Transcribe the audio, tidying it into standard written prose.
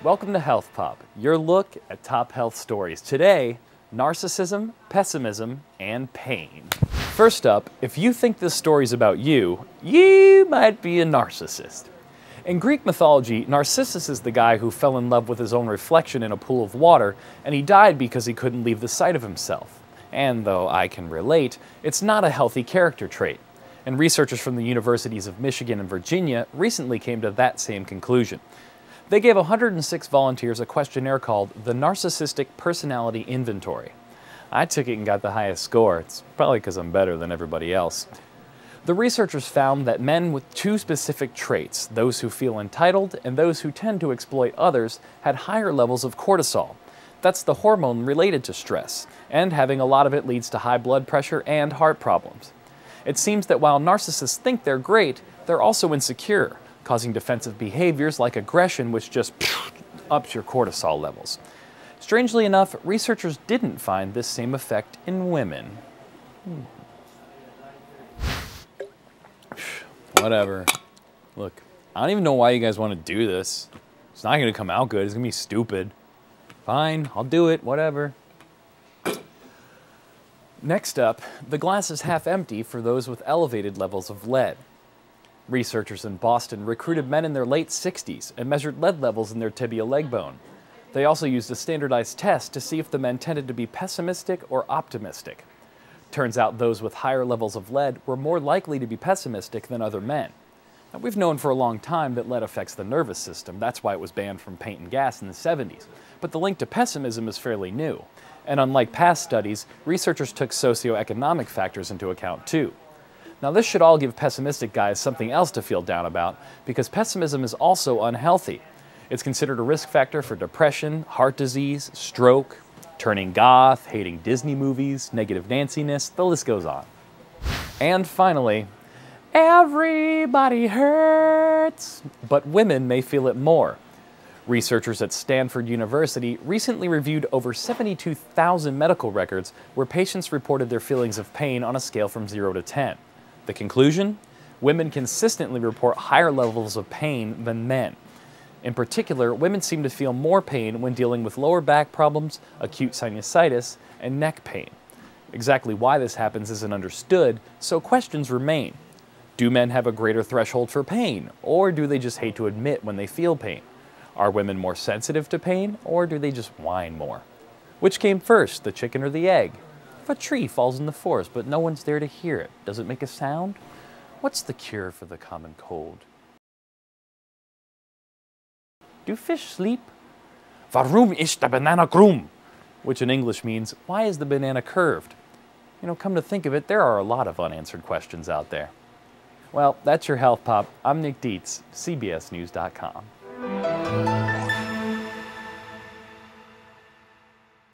Welcome to HealthPop, your look at top health stories. Today, narcissism, pessimism, and pain. First up, if you think this story's about you, you might be a narcissist. In Greek mythology, Narcissus is the guy who fell in love with his own reflection in a pool of water, and he died because he couldn't leave the sight of himself. And though I can relate, it's not a healthy character trait. And researchers from the universities of Michigan and Virginia recently came to that same conclusion. They gave 106 volunteers a questionnaire called the Narcissistic Personality Inventory. I took it and got the highest score. It's probably because I'm better than everybody else. The researchers found that men with two specific traits, those who feel entitled and those who tend to exploit others, had higher levels of cortisol. That's the hormone related to stress, and having a lot of it leads to high blood pressure and heart problems. It seems that while narcissists think they're great, they're also insecure, causing defensive behaviors like aggression, which just ups your cortisol levels. Strangely enough, researchers didn't find this same effect in women. Whatever. Look, I don't even know why you guys want to do this. It's not going to come out good. It's going to be stupid. Fine, I'll do it. Whatever. Next up, the glass is half empty for those with elevated levels of lead. Researchers in Boston recruited men in their late 60s and measured lead levels in their tibia leg bone. They also used a standardized test to see if the men tended to be pessimistic or optimistic. Turns out those with higher levels of lead were more likely to be pessimistic than other men. Now, we've known for a long time that lead affects the nervous system. That's why it was banned from paint and gas in the 70s. But the link to pessimism is fairly new. And unlike past studies, researchers took socioeconomic factors into account too. Now this should all give pessimistic guys something else to feel down about, because pessimism is also unhealthy. It's considered a risk factor for depression, heart disease, stroke, turning goth, hating Disney movies, negative Nancy-ness, the list goes on. And finally, everybody hurts, but women may feel it more. Researchers at Stanford University recently reviewed over 72,000 medical records where patients reported their feelings of pain on a scale from 0 to 10. The conclusion? Women consistently report higher levels of pain than men. In particular, women seem to feel more pain when dealing with lower back problems, acute sinusitis, and neck pain. Exactly why this happens isn't understood, so questions remain. Do men have a greater threshold for pain, or do they just hate to admit when they feel pain? Are women more sensitive to pain, or do they just whine more? Which came first, the chicken or the egg? If a tree falls in the forest but no one's there to hear it, does it make a sound? What's the cure for the common cold? Do fish sleep? Warum ist der Banana krumm? Which in English means, why is the banana curved? You know, come to think of it, there are a lot of unanswered questions out there. Well, that's your Health Pop. I'm Nick Dietz, CBSNews.com.